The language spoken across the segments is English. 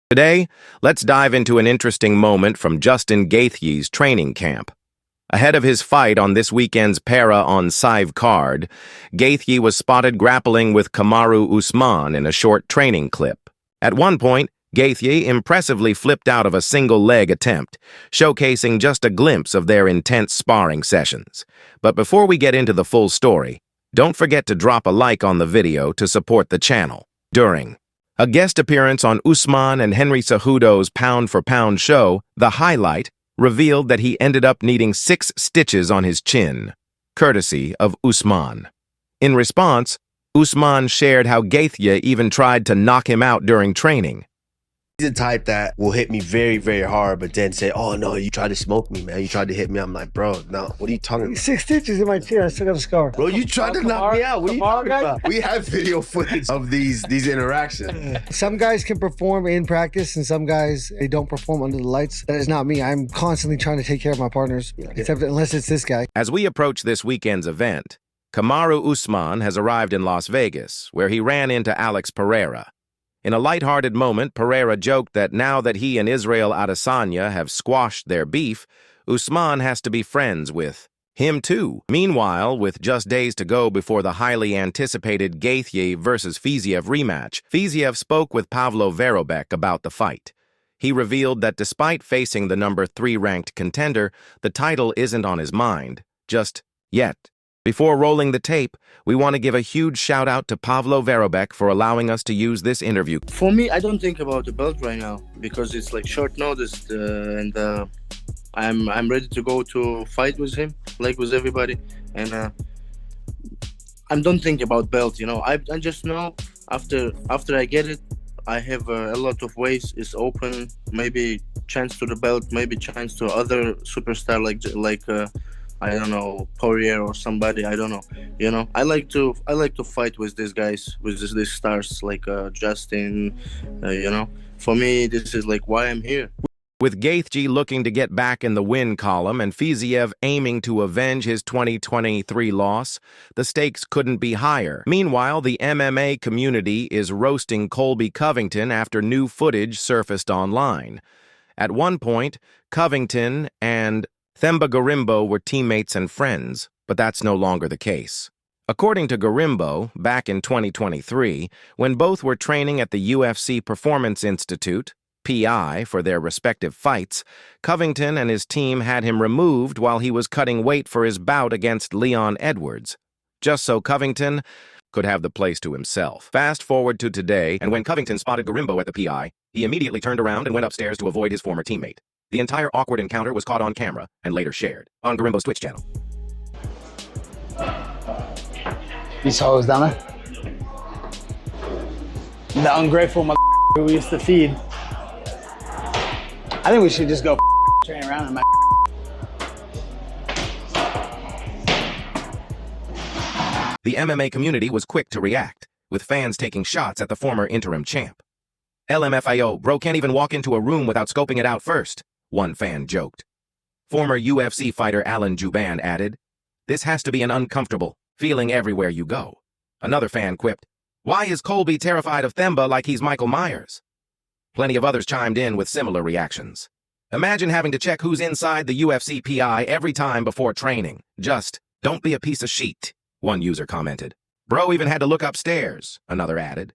Today, let's dive into an interesting moment from Justin Gaethje's training camp. Ahead of his fight on this weekend's Para on Sive card, Gaethje was spotted grappling with Kamaru Usman in a short training clip. At one point, Gaethje impressively flipped out of a single-leg attempt, showcasing just a glimpse of their intense sparring sessions. But before we get into the full story, don't forget to drop a like on the video to support the channel. During a guest appearance on Usman and Henry Cejudo's pound-for-pound show, The Highlight revealed that he ended up needing 6 stitches on his chin, courtesy of Usman. In response, Usman shared how Gaethje even tried to knock him out during training. He's the type that will hit me very, very hard, but then say, "Oh no, you tried to smoke me, man. You tried to hit me." I'm like, "Bro, no. What are you talking about?" 6 stitches in my chin. I still got a scar. Bro, you tried to knock me out. What are you talking about? We have video footage of these interactions. Some guys can perform in practice, and some guys, they don't perform under the lights. That is not me. I'm constantly trying to take care of my partners, except unless it's this guy. As we approach this weekend's event, Kamaru Usman has arrived in Las Vegas, where he ran into Alex Pereira. In a lighthearted moment, Pereira joked that now that he and Israel Adesanya have squashed their beef, Usman has to be friends with him too. Meanwhile, with just days to go before the highly anticipated Gaethje versus Fiziev rematch, Fiziev spoke with Pavlo Verobek about the fight. He revealed that despite facing the number 3 ranked contender, the title isn't on his mind, just yet. Before rolling the tape, we want to give a huge shout out to Pavlo Verobek for allowing us to use this interview. For me, I don't think about the belt right now because it's like short notice, and I'm ready to go to fight with him, like with everybody, and I don't think about belt. I just know after I get it, I have a lot of ways. It's open, maybe chance to the belt, maybe chance to other superstar like. I don't know, Topuria or somebody. I don't know. I like to fight with these guys, with these stars like Justin. For me, this is like why I'm here. With Gaethje looking to get back in the win column and Fiziev aiming to avenge his 2023 loss, the stakes couldn't be higher. Meanwhile, the MMA community is roasting Colby Covington after new footage surfaced online. At one point, Covington and Themba Gorimbo were teammates and friends, but that's no longer the case. According to Gorimbo, back in 2023, when both were training at the UFC Performance Institute, PI, for their respective fights, Covington and his team had him removed while he was cutting weight for his bout against Leon Edwards, just so Covington could have the place to himself. Fast forward to today, and when Covington spotted Gorimbo at the PI, he immediately turned around and went upstairs to avoid his former teammate. The entire awkward encounter was caught on camera and later shared on Gorimbo's Twitch channel. These hoes down there. The ungrateful mother who we used to feed. I think we should just go train around in my. The MMA community was quick to react, with fans taking shots at the former interim champ. LMFAO, bro can't even walk into a room without scoping it out first, one fan joked. Former UFC fighter Alan Juban added, "This has to be an uncomfortable feeling everywhere you go." Another fan quipped, "Why is Colby terrified of Themba like he's Michael Myers?" Plenty of others chimed in with similar reactions. "Imagine having to check who's inside the UFC PI every time before training. Just don't be a piece of shit," one user commented. "Bro even had to look upstairs," another added.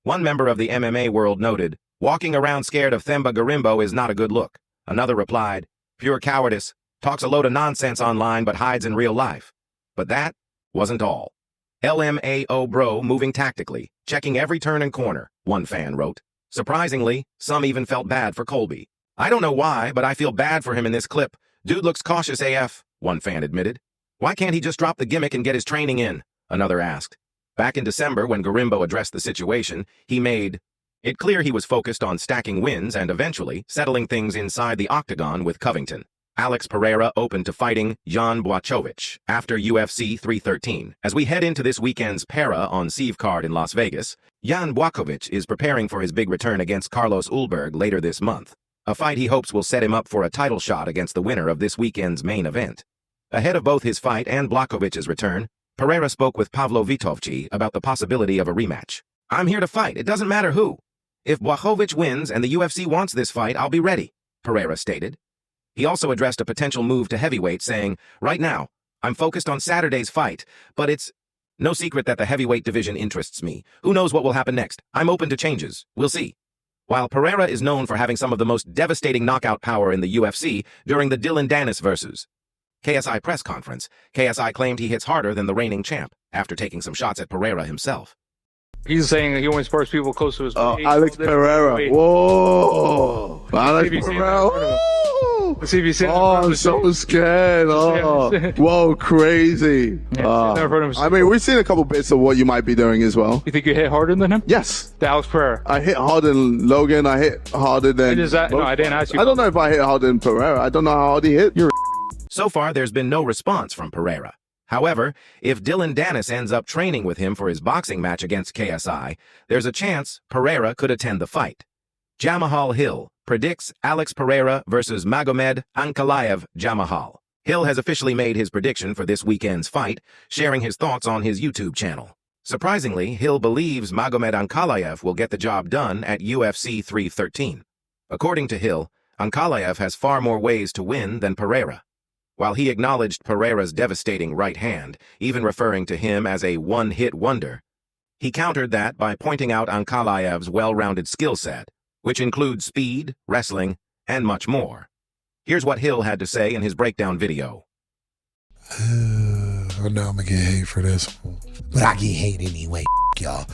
One member of the MMA world noted, "Walking around scared of Themba Gorimbo is not a good look." Another replied, "Pure cowardice, talks a load of nonsense online but hides in real life." But that wasn't all. LMAO bro moving tactically, checking every turn and corner, one fan wrote. Surprisingly, some even felt bad for Colby. "I don't know why, but I feel bad for him in this clip. Dude looks cautious AF, one fan admitted. "Why can't he just drop the gimmick and get his training in?" another asked. Back in December, when Gorimbo addressed the situation, he made it clear he was focused on stacking wins and eventually settling things inside the octagon with Covington. Alex Pereira opened to fighting Jan Blachowicz after UFC 313. As we head into this weekend's Para on Sive card in Las Vegas, Jan Blachowicz is preparing for his big return against Carlos Ulberg later this month, a fight he hopes will set him up for a title shot against the winner of this weekend's main event. Ahead of both his fight and Blachowicz's return, Pereira spoke with Pavlo Vitovci about the possibility of a rematch. "I'm here to fight, it doesn't matter who. If Blachowicz wins and the UFC wants this fight, I'll be ready, Pereira stated. He also addressed a potential move to heavyweight, saying, right now, I'm focused on Saturday's fight, but it's no secret that the heavyweight division interests me. Who knows what will happen next? I'm open to changes. We'll see. While Pereira is known for having some of the most devastating knockout power in the UFC during the Dylan Dennis vs. KSI press conference, KSI claimed he hits harder than the reigning champ after taking some shots at Pereira himself. He's saying he only spars people close to his weight. Alex Pereira. Whoa. Alex Pereira. Let's see if he's sitting in Oh, front of I'm him. so scared. Oh, whoa, crazy. Yeah, sitting in front of him. I mean, we've seen a couple bits of what you might be doing as well. You think you hit harder than him? Yes. The Alex Pereira. I hit harder than Logan. I hit harder than... No, I didn't ask you. I don't know if I hit harder than Pereira. I don't know how hard he hit. So far, there's been no response from Pereira. However, if Dylan Dennis ends up training with him for his boxing match against KSI, there's a chance Pereira could attend the fight. Jamahal Hill predicts Alex Pereira versus Magomed Ankalaev Jamahal. Hill has officially made his prediction for this weekend's fight, sharing his thoughts on his YouTube channel. Surprisingly, Hill believes Magomed Ankalaev will get the job done at UFC 313. According to Hill, Ankalaev has far more ways to win than Pereira. While he acknowledged Pereira's devastating right hand, even referring to him as a one-hit wonder, he countered that by pointing out Ankalaev's well-rounded skill set, which includes speed, wrestling, and much more. Here's what Hill had to say in his breakdown video. I know I'm gonna get hate for this one, but I get hate anyway, y'all.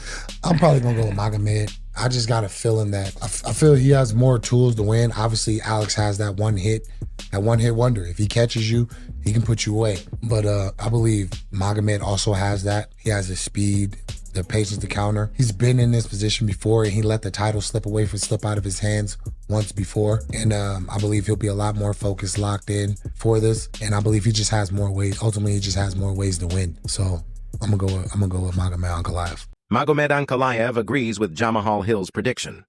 I'm probably gonna go with Magomed. I just got a feeling that I feel he has more tools to win. Obviously, Alex has that one hit wonder. If he catches you, he can put you away. But I believe Magomed also has that. He has the speed, the patience to counter. He's been in this position before, and he let the title slip out of his hands once before. And I believe he'll be a lot more focused, locked in for this. And I believe he just has more ways. Ultimately, he just has more ways to win. So I'm gonna go with Magomed Ankalaev. Magomed Ankalaev agrees with Jamahal Hill's prediction.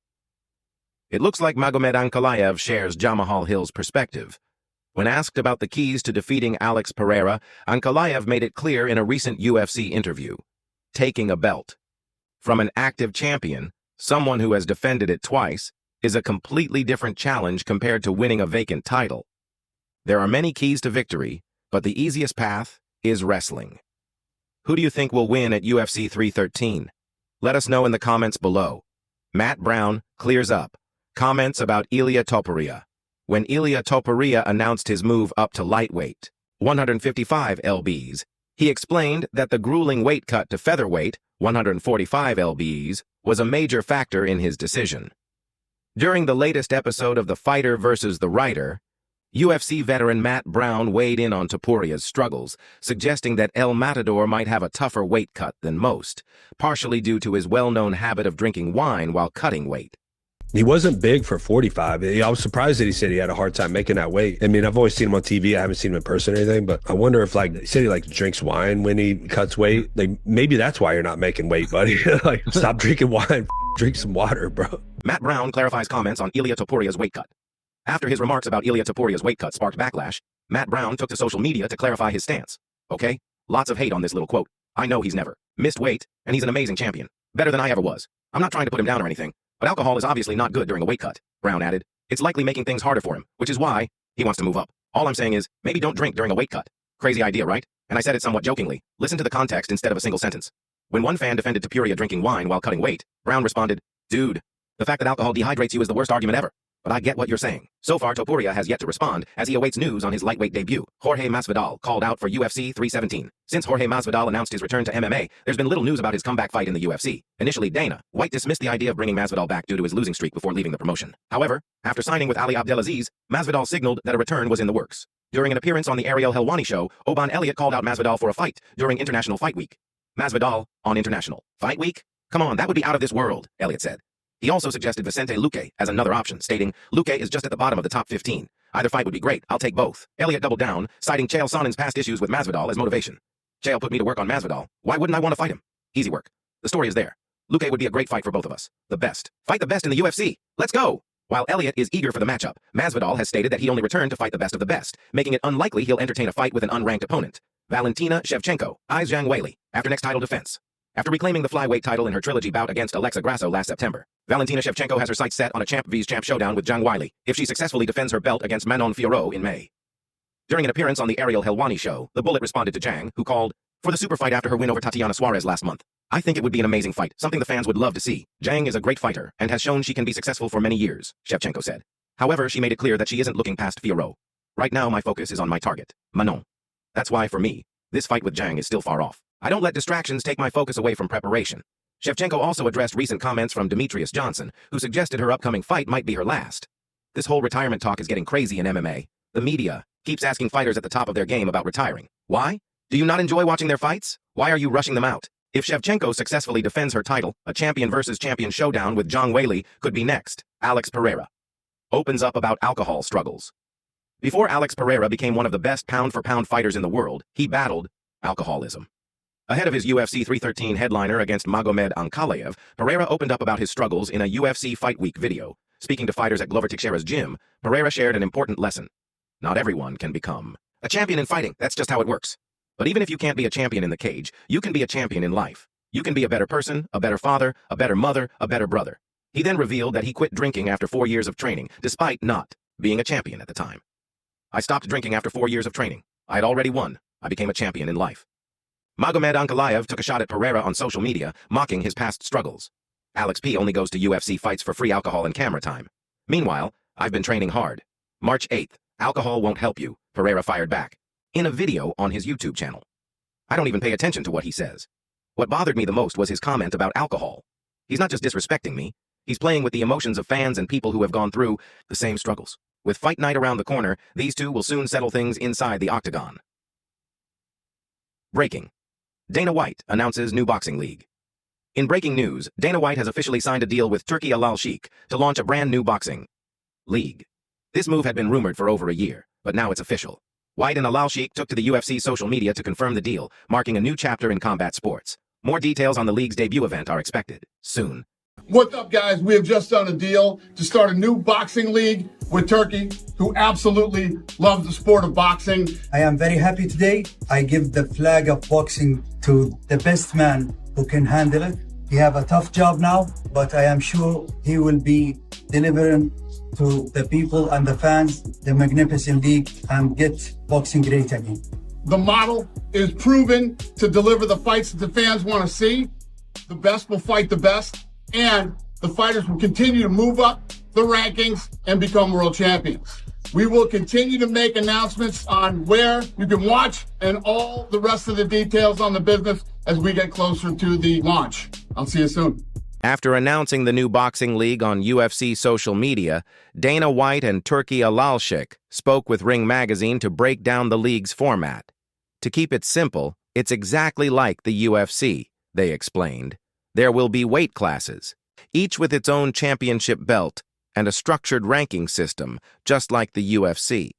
It looks like Magomed Ankalaev shares Jamahal Hill's perspective. When asked about the keys to defeating Alex Pereira, Ankalaev made it clear in a recent UFC interview: taking a belt from an active champion, someone who has defended it twice, is a completely different challenge compared to winning a vacant title. There are many keys to victory, but the easiest path is wrestling. Who do you think will win at UFC 313? Let us know in the comments below. Matt Brown clears up. Comments about Ilia Topuria. When Ilia Topuria announced his move up to lightweight, 155 lbs, he explained that the grueling weight cut to featherweight, 145 lbs, was a major factor in his decision. During the latest episode of The Fighter vs. the Writer, UFC veteran Matt Brown weighed in on Topuria's struggles, suggesting that El Matador might have a tougher weight cut than most, partially due to his well-known habit of drinking wine while cutting weight. He wasn't big for 45. I was surprised that he said he had a hard time making that weight. I mean, I've always seen him on TV. I haven't seen him in person or anything, but I wonder if, like, he said he, drinks wine when he cuts weight. Like, maybe that's why you're not making weight, buddy. Like, stop drinking wine. Drink some water, bro. Matt Brown clarifies comments on Ilia Topuria's weight cut. After his remarks about Ilia Topuria's weight cut sparked backlash, Matt Brown took to social media to clarify his stance. Okay? Lots of hate on this little quote. I know he's never missed weight, and he's an amazing champion. Better than I ever was. I'm not trying to put him down or anything, but alcohol is obviously not good during a weight cut, Brown added. It's likely making things harder for him, which is why he wants to move up. All I'm saying is, maybe don't drink during a weight cut. Crazy idea, right? And I said it somewhat jokingly. Listen to the context instead of a single sentence. When one fan defended Topuria drinking wine while cutting weight, Brown responded, dude, the fact that alcohol dehydrates you is the worst argument ever. But I get what you're saying. So far, Topuria has yet to respond, as he awaits news on his lightweight debut. Jorge Masvidal called out for UFC 317. Since Jorge Masvidal announced his return to MMA, there's been little news about his comeback fight in the UFC. Initially, Dana White dismissed the idea of bringing Masvidal back due to his losing streak before leaving the promotion. However, after signing with Ali Abdelaziz, Masvidal signaled that a return was in the works. During an appearance on the Ariel Helwani show, Oban Elliott called out Masvidal for a fight during International Fight Week. Masvidal on International Fight Week? Come on, that would be out of this world, Elliott said. He also suggested Vicente Luque as another option, stating, Luque is just at the bottom of the top 15. Either fight would be great, I'll take both. Elliott doubled down, citing Chael Sonnen's past issues with Masvidal as motivation. Chael put me to work on Masvidal. Why wouldn't I want to fight him? Easy work. The story is there. Luque would be a great fight for both of us. The best. Fight the best in the UFC. Let's go! While Elliott is eager for the matchup, Masvidal has stated that he only returned to fight the best of the best, making it unlikely he'll entertain a fight with an unranked opponent. Valentina Shevchenko eyes Zhang Weili after next title defense. After reclaiming the flyweight title in her trilogy bout against Alexa Grasso last September, Valentina Shevchenko has her sights set on a champ vs. champ showdown with Zhang Weili if she successfully defends her belt against Manon Fiorot in May. During an appearance on the Ariel Helwani show, the Bullet responded to Zhang, who called for the super fight after her win over Tatiana Suarez last month. I think it would be an amazing fight, something the fans would love to see. Zhang is a great fighter and has shown she can be successful for many years, Shevchenko said. However, she made it clear that she isn't looking past Fiorot. Right now, my focus is on my target, Manon. That's why, for me, this fight with Zhang is still far off. I don't let distractions take my focus away from preparation. Shevchenko also addressed recent comments from Demetrius Johnson, who suggested her upcoming fight might be her last. This whole retirement talk is getting crazy in MMA. The media keeps asking fighters at the top of their game about retiring. Why? Do you not enjoy watching their fights? Why are you rushing them out? If Shevchenko successfully defends her title, a champion versus champion showdown with Zhang Weili could be next. Alex Pereira opens up about alcohol struggles. Before Alex Pereira became one of the best pound-for-pound fighters in the world, he battled alcoholism. Ahead of his UFC 313 headliner against Magomed Ankalaev, Pereira opened up about his struggles in a UFC Fight Week video. Speaking to fighters at Glover Teixeira's gym, Pereira shared an important lesson. Not everyone can become a champion in fighting. That's just how it works. But even if you can't be a champion in the cage, you can be a champion in life. You can be a better person, a better father, a better mother, a better brother. He then revealed that he quit drinking after 4 years of training, despite not being a champion at the time. I stopped drinking after 4 years of training. I had already won. I became a champion in life. Magomed Ankalaev took a shot at Pereira on social media, mocking his past struggles. Alex P only goes to UFC fights for free alcohol and camera time. Meanwhile, I've been training hard. March 8th, alcohol won't help you, Pereira fired back, in a video on his YouTube channel. I don't even pay attention to what he says. What bothered me the most was his comment about alcohol. He's not just disrespecting me, he's playing with the emotions of fans and people who have gone through the same struggles. With Fight Night around the corner, these two will soon settle things inside the octagon. Breaking. Dana White announces new boxing league. In breaking news, Dana White has officially signed a deal with Turki Al Sheikh to launch a brand new boxing league. This move had been rumored for over a year, but now it's official. White and Al Sheikh took to the UFC social media to confirm the deal, marking a new chapter in combat sports. More details on the league's debut event are expected soon. What's up, guys? We have just done a deal to start a new boxing league with Turkey, who absolutely loves the sport of boxing. I am very happy today. I give the flag of boxing to the best man who can handle it. He have a tough job now, but I am sure he will be delivering to the people and the fans the magnificent league and get boxing great again. The model is proven to deliver the fights that the fans want to see. The best will fight the best, and the fighters will continue to move up the rankings and become world champions. We will continue to make announcements on where you can watch and all the rest of the details on the business as we get closer to the launch. I'll see you soon. After announcing the new boxing league on UFC social media, Dana White and Turki Al Sheikh spoke with Ring Magazine to break down the league's format. To keep it simple, it's exactly like the UFC, they explained. There will be weight classes, each with its own championship belt and a structured ranking system, just like the UFC.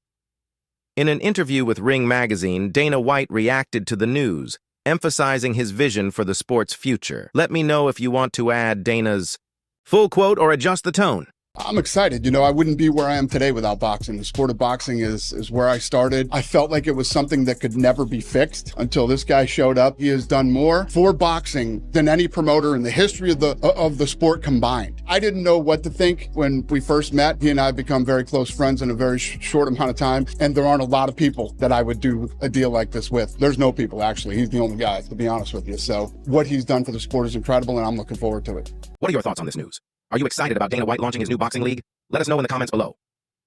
In an interview with Ring Magazine, Dana White reacted to the news, emphasizing his vision for the sport's future. Let me know if you want to add Dana's full quote or adjust the tone. I'm excited. You know, I wouldn't be where I am today without boxing. The sport of boxing is where I started. I felt like it was something that could never be fixed until this guy showed up. He has done more for boxing than any promoter in the history of the sport combined. I didn't know what to think when we first met. He and I have become very close friends in a very short amount of time, and there aren't a lot of people that I would do a deal like this with. There's no people, actually. He's the only guy, to be honest with you. So what he's done for the sport is incredible, and I'm looking forward to it. What are your thoughts on this news? Are you excited about Dana White launching his new boxing league? Let us know in the comments below.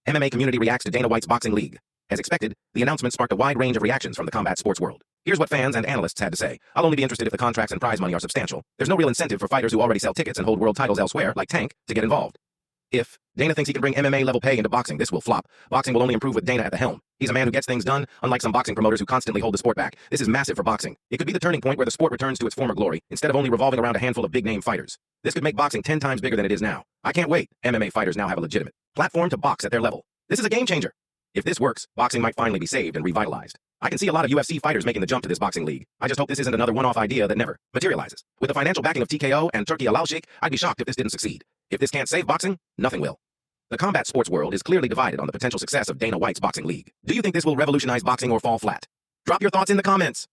MMA community reacts to Dana White's boxing league. As expected, the announcement sparked a wide range of reactions from the combat sports world. Here's what fans and analysts had to say. I'll only be interested if the contracts and prize money are substantial. There's no real incentive for fighters who already sell tickets and hold world titles elsewhere, like Tank, to get involved. If Dana thinks he can bring MMA-level pay into boxing, this will flop. Boxing will only improve with Dana at the helm. He's a man who gets things done, unlike some boxing promoters who constantly hold the sport back. This is massive for boxing. It could be the turning point where the sport returns to its former glory, instead of only revolving around a handful of big-name fighters. This could make boxing 10 times bigger than it is now. I can't wait. MMA fighters now have a legitimate platform to box at their level. This is a game changer. If this works, boxing might finally be saved and revitalized. I can see a lot of UFC fighters making the jump to this boxing league. I just hope this isn't another one-off idea that never materializes. With the financial backing of TKO and Turki Al Sheikh, I'd be shocked if this didn't succeed. If this can't save boxing, nothing will. The combat sports world is clearly divided on the potential success of Dana White's boxing league. Do you think this will revolutionize boxing or fall flat? Drop your thoughts in the comments.